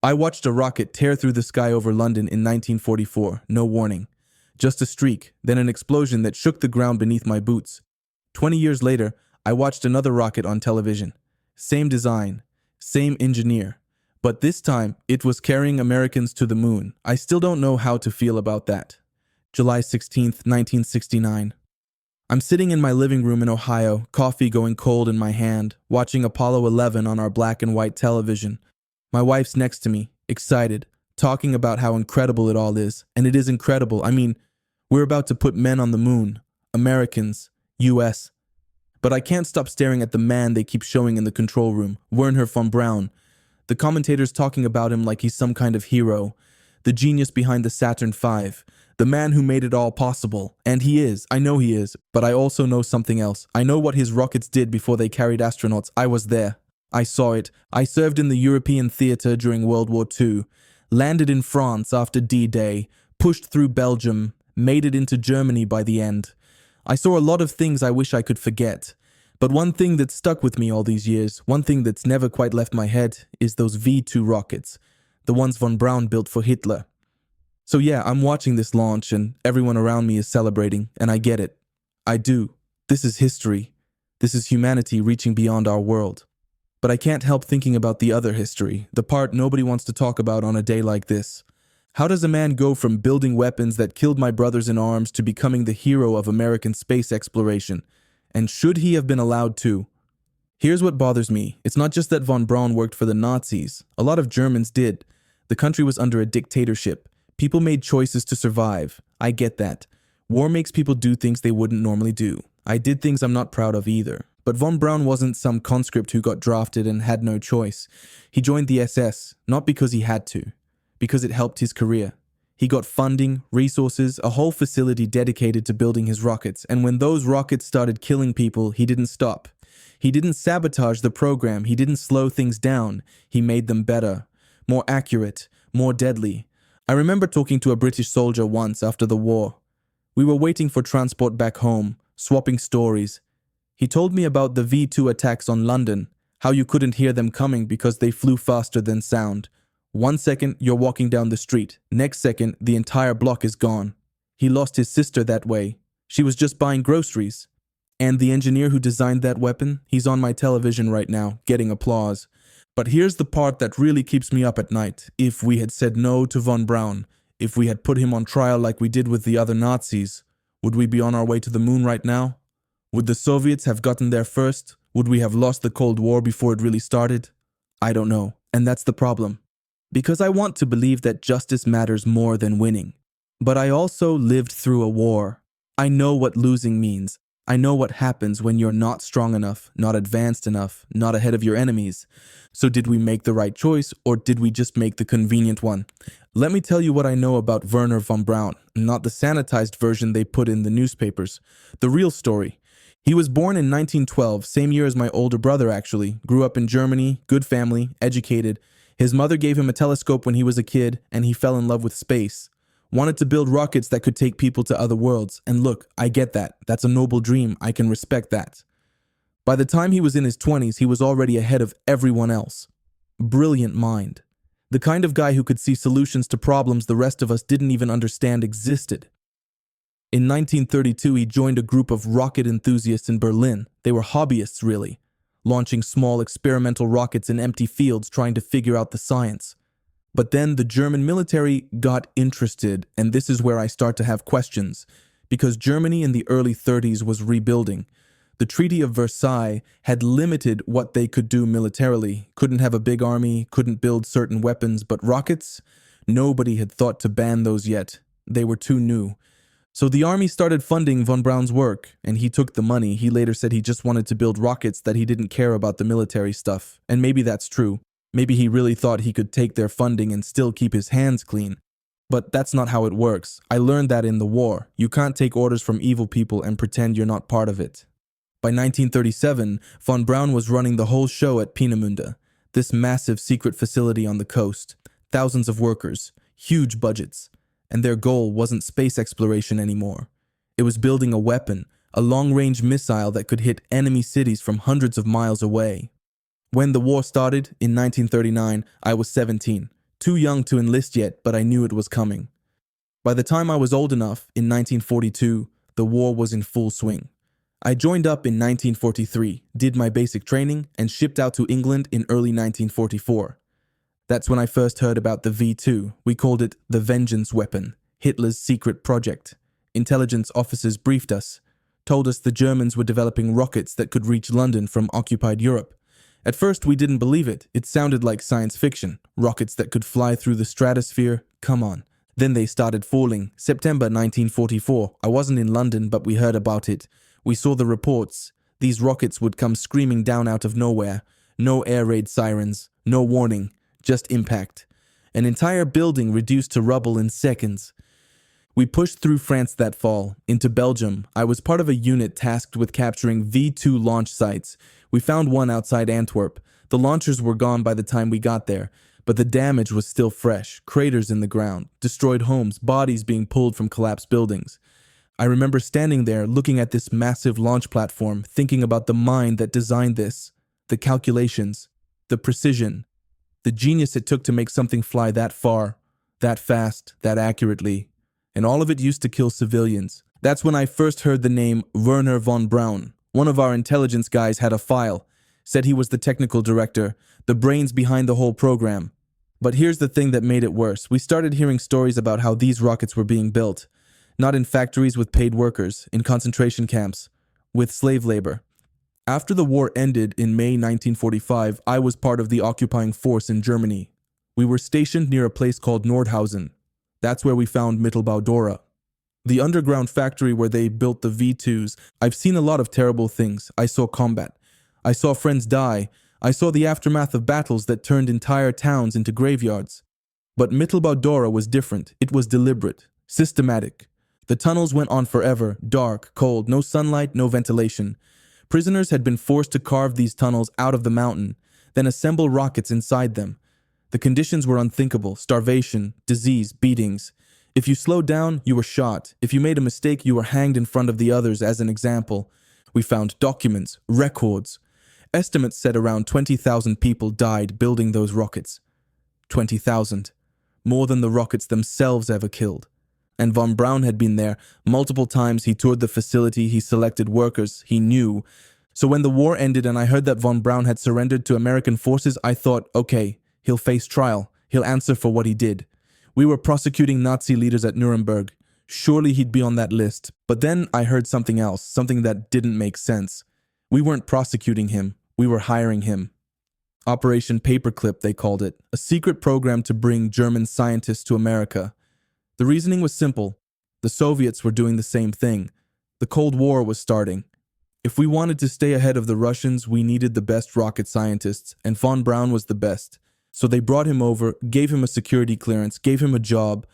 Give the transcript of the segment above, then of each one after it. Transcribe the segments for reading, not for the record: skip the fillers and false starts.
I watched a rocket tear through the sky over London in 1944, no warning. Just a streak, then an explosion that shook the ground beneath my boots. 20 years later, I watched another rocket on television. Same design, same engineer. But this time, it was carrying Americans to the moon. I still don't know how to feel about that. July 16th, 1969. I'm sitting in my living room in Ohio, coffee going cold in my hand, watching Apollo 11 on our black and white television. My wife's next to me, excited, talking about how incredible it all is. And it is incredible. I mean, we're about to put men on the moon. Americans, US. But I can't stop staring at the man they keep showing in the control room, Wernher von Braun. The commentators talking about him like he's some kind of hero. The genius behind the Saturn V. The man who made it all possible. And he is. I know he is. But I also know something else. I know what his rockets did before they carried astronauts. I was there. I saw it. I served in the European theater during World War II. Landed in France after D-Day. Pushed through Belgium. Made it into Germany by the end. I saw a lot of things I wish I could forget. But one thing that's stuck with me all these years, one thing that's never quite left my head, is those V2 rockets. The ones von Braun built for Hitler. So yeah, I'm watching this launch and everyone around me is celebrating, and I get it. I do. This is history. This is humanity reaching beyond our world. But I can't help thinking about the other history, the part nobody wants to talk about on a day like this. How does a man go from building weapons that killed my brothers in arms to becoming the hero of American space exploration? And should he have been allowed to? Here's what bothers me. It's not just that von Braun worked for the Nazis. A lot of Germans did. The country was under a dictatorship. People made choices to survive. I get that. War makes people do things they wouldn't normally do. I did things I'm not proud of either. But von Braun wasn't some conscript who got drafted and had no choice. He joined the SS, not because he had to, because it helped his career. He got funding, resources, a whole facility dedicated to building his rockets, and when those rockets started killing people, he didn't stop. He didn't sabotage the program, he didn't slow things down. He made them better, more accurate, more deadly. I remember talking to a British soldier once after the war. We were waiting for transport back home, swapping stories. He told me about the V2 attacks on London, how you couldn't hear them coming because they flew faster than sound. 1 second, you're walking down the street. Next second, the entire block is gone. He lost his sister that way. She was just buying groceries. And the engineer who designed that weapon, he's on my television right now, getting applause. But here's the part that really keeps me up at night. If we had said no to von Braun, if we had put him on trial like we did with the other Nazis, would we be on our way to the moon right now? Would the Soviets have gotten there first? Would we have lost the Cold War before it really started? I don't know, and that's the problem. Because I want to believe that justice matters more than winning. But I also lived through a war. I know what losing means. I know what happens when you're not strong enough, not advanced enough, not ahead of your enemies. So did we make the right choice, or did we just make the convenient one? Let me tell you what I know about Wernher von Braun, not the sanitized version they put in the newspapers. The real story. He was born in 1912, same year as my older brother actually. Grew up in Germany, good family, educated. His mother gave him a telescope when he was a kid, and he fell in love with space. Wanted to build rockets that could take people to other worlds. And look, I get that. That's a noble dream. I can respect that. By the time he was in his 20s, he was already ahead of everyone else. Brilliant mind. The kind of guy who could see solutions to problems the rest of us didn't even understand existed. In 1932, he joined a group of rocket enthusiasts in Berlin. They were hobbyists, really, launching small experimental rockets in empty fields trying to figure out the science. But then the German military got interested, and this is where I start to have questions, because Germany in the early 30s was rebuilding. The Treaty of Versailles had limited what they could do militarily, couldn't have a big army, couldn't build certain weapons, but rockets? Nobody had thought to ban those yet. They were too new. So the army started funding von Braun's work, and he took the money. He later said he just wanted to build rockets, that he didn't care about the military stuff, and maybe that's true. Maybe he really thought he could take their funding and still keep his hands clean. But that's not how it works. I learned that in the war. You can't take orders from evil people and pretend you're not part of it. By 1937, von Braun was running the whole show at Peenemünde, this massive secret facility on the coast. Thousands of workers, huge budgets, and their goal wasn't space exploration anymore. It was building a weapon, a long-range missile that could hit enemy cities from hundreds of miles away. When the war started, in 1939, I was 17. Too young to enlist yet, but I knew it was coming. By the time I was old enough, in 1942, the war was in full swing. I joined up in 1943, did my basic training, and shipped out to England in early 1944. That's when I first heard about the V2. We called it the vengeance weapon, Hitler's secret project. Intelligence officers briefed us, told us the Germans were developing rockets that could reach London from occupied Europe. At first, we didn't believe it. It sounded like science fiction. Rockets that could fly through the stratosphere? Come on. Then they started falling. September 1944. I wasn't in London, but we heard about it. We saw the reports. These rockets would come screaming down out of nowhere. No air raid sirens. No warning. Just impact. An entire building reduced to rubble in seconds. We pushed through France that fall, into Belgium. I was part of a unit tasked with capturing V2 launch sites. We found one outside Antwerp. The launchers were gone by the time we got there, but the damage was still fresh. Craters in the ground, destroyed homes, bodies being pulled from collapsed buildings. I remember standing there, looking at this massive launch platform, thinking about the mind that designed this, the calculations, the precision, the genius it took to make something fly that far, that fast, that accurately. And all of it used to kill civilians. That's when I first heard the name Wernher von Braun. One of our intelligence guys had a file, said he was the technical director, the brains behind the whole program. But here's the thing that made it worse. We started hearing stories about how these rockets were being built, not in factories with paid workers, in concentration camps, with slave labor. After the war ended in May 1945, I was part of the occupying force in Germany. We were stationed near a place called Nordhausen. That's where we found Mittelbau-Dora, the underground factory where they built the V2s. I've seen a lot of terrible things. I saw combat. I saw friends die. I saw the aftermath of battles that turned entire towns into graveyards. But Mittelbau-Dora was different. It was deliberate, systematic. The tunnels went on forever, dark, cold, no sunlight, no ventilation. Prisoners had been forced to carve these tunnels out of the mountain, then assemble rockets inside them. The conditions were unthinkable: starvation, disease, beatings. If you slowed down, you were shot. If you made a mistake, you were hanged in front of the others as an example. We found documents, records. Estimates said around 20,000 people died building those rockets. 20,000. More than the rockets themselves ever killed. And von Braun had been there. Multiple times he toured the facility, he selected workers he knew. So when the war ended and I heard that von Braun had surrendered to American forces, I thought, okay, he'll face trial. He'll answer for what he did. We were prosecuting Nazi leaders at Nuremberg. Surely he'd be on that list. But then I heard something else, something that didn't make sense. We weren't prosecuting him. We were hiring him. Operation Paperclip, they called it. A secret program to bring German scientists to America. The reasoning was simple. The Soviets were doing the same thing. The Cold War was starting. If we wanted to stay ahead of the Russians, we needed the best rocket scientists, and von Braun was the best. So they brought him over, gave him a security clearance, gave him a job,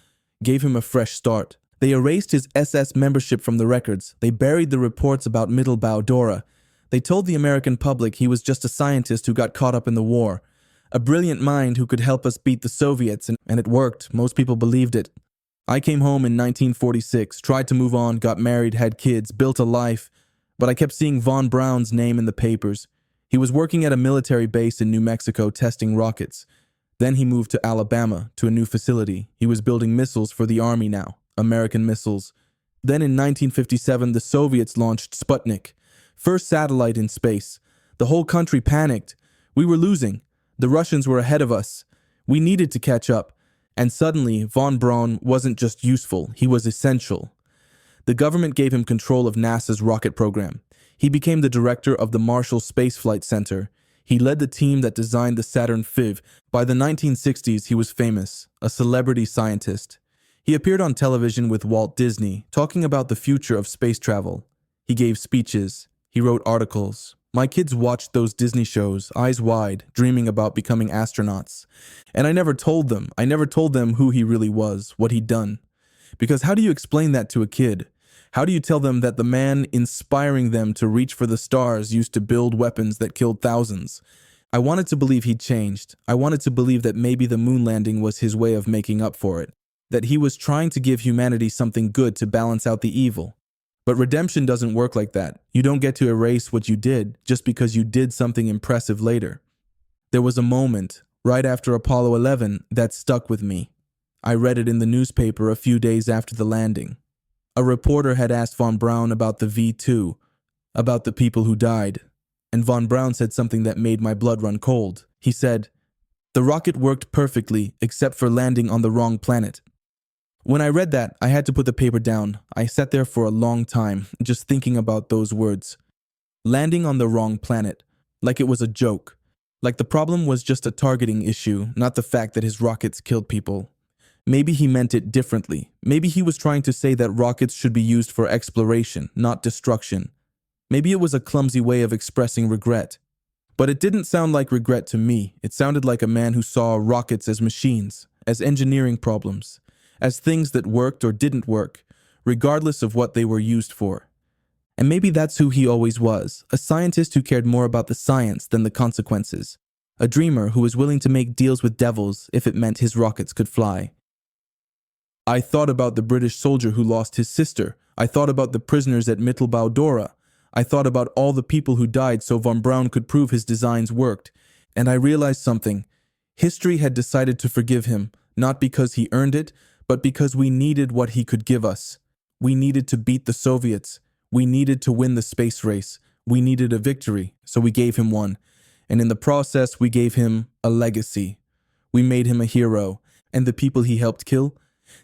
gave him a fresh start. They erased his SS membership from the records. They buried the reports about Mittelbau-Dora. They told the American public he was just a scientist who got caught up in the war. A brilliant mind who could help us beat the Soviets, and it worked. Most people believed it. I came home in 1946, tried to move on, got married, had kids, built a life, but I kept seeing von Braun's name in the papers. He was working at a military base in New Mexico testing rockets. Then he moved to Alabama, to a new facility. He was building missiles for the Army now, American missiles. Then in 1957, the Soviets launched Sputnik, first satellite in space. The whole country panicked. We were losing. The Russians were ahead of us. We needed to catch up. And suddenly, von Braun wasn't just useful, he was essential. The government gave him control of NASA's rocket program. He became the director of the Marshall Space Flight Center. He led the team that designed the Saturn V. By the 1960s, he was famous, a celebrity scientist. He appeared on television with Walt Disney, talking about the future of space travel. He gave speeches. He wrote articles. My kids watched those Disney shows, eyes wide, dreaming about becoming astronauts. And I never told them. I never told them who he really was, what he'd done. Because how do you explain that to a kid? How do you tell them that the man inspiring them to reach for the stars used to build weapons that killed thousands? I wanted to believe he'd changed. I wanted to believe that maybe the moon landing was his way of making up for it. That he was trying to give humanity something good to balance out the evil. But redemption doesn't work like that. You don't get to erase what you did just because you did something impressive later. There was a moment, right after Apollo 11, that stuck with me. I read it in the newspaper a few days after the landing. A reporter had asked von Braun about the V2, about the people who died, and von Braun said something that made my blood run cold. He said, "The rocket worked perfectly except for landing on the wrong planet." When I read that, I had to put the paper down. I sat there for a long time, just thinking about those words. Landing on the wrong planet, like it was a joke. Like the problem was just a targeting issue, not the fact that his rockets killed people. Maybe he meant it differently. Maybe he was trying to say that rockets should be used for exploration, not destruction. Maybe it was a clumsy way of expressing regret. But it didn't sound like regret to me. It sounded like a man who saw rockets as machines, as engineering problems, as things that worked or didn't work, regardless of what they were used for. And maybe that's who he always was, a scientist who cared more about the science than the consequences, a dreamer who was willing to make deals with devils if it meant his rockets could fly. I thought about the British soldier who lost his sister. I thought about the prisoners at Mittelbau-Dora. I thought about all the people who died so von Braun could prove his designs worked. And I realized something. History had decided to forgive him, not because he earned it, but because we needed what he could give us. We needed to beat the Soviets. We needed to win the space race. We needed a victory, so we gave him one. And in the process, we gave him a legacy. We made him a hero. And the people he helped kill?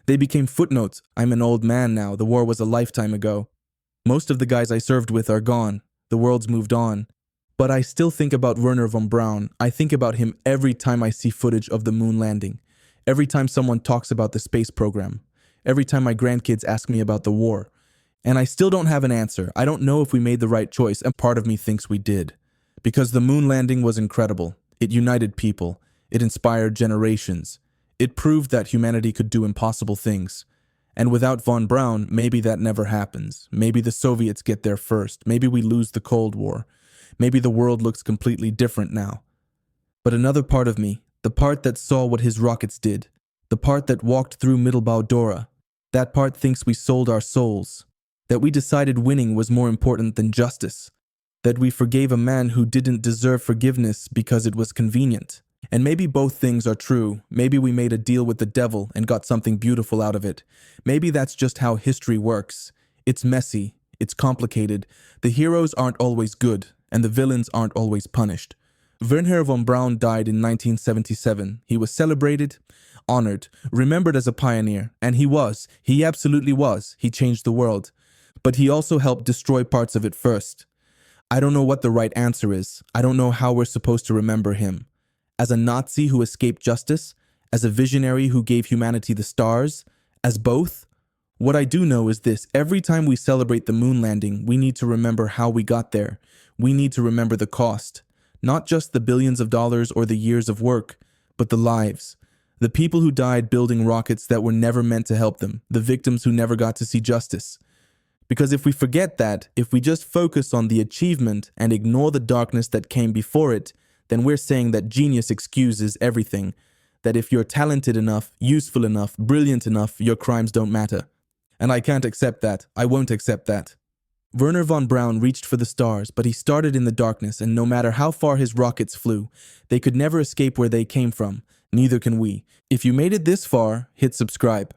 They became footnotes. I'm an old man now. The war was a lifetime ago. Most of the guys I served with are gone. The world's moved on. But I still think about Wernher von Braun. I think about him every time I see footage of the moon landing. Every time someone talks about the space program. Every time my grandkids ask me about the war. And I still don't have an answer. I don't know if we made the right choice, and part of me thinks we did. Because the moon landing was incredible. It united people. It inspired generations. It proved that humanity could do impossible things. And without von Braun, maybe that never happens. Maybe the Soviets get there first. Maybe we lose the Cold War. Maybe the world looks completely different now. But another part of me, the part that saw what his rockets did, the part that walked through Mittelbau-Dora, that part thinks we sold our souls, that we decided winning was more important than justice, that we forgave a man who didn't deserve forgiveness because it was convenient. And maybe both things are true. Maybe we made a deal with the devil and got something beautiful out of it. Maybe that's just how history works. It's messy. It's complicated. The heroes aren't always good, and the villains aren't always punished. Wernher von Braun died in 1977. He was celebrated, honored, remembered as a pioneer, and he absolutely was. He changed the world. But he also helped destroy parts of it first. I don't know what the right answer is. I don't know how we're supposed to remember him. As a Nazi who escaped justice? As a visionary who gave humanity the stars? As both? What I do know is this: every time we celebrate the moon landing, we need to remember how we got there. We need to remember the cost. Not just the billions of dollars or the years of work, but the lives. The people who died building rockets that were never meant to help them. The victims who never got to see justice. Because if we forget that, if we just focus on the achievement and ignore the darkness that came before it, then we're saying that genius excuses everything. That if you're talented enough, useful enough, brilliant enough, your crimes don't matter. And I can't accept that. I won't accept that. Wernher von Braun reached for the stars, but he started in the darkness, and no matter how far his rockets flew, they could never escape where they came from. Neither can we. If you made it this far, hit subscribe.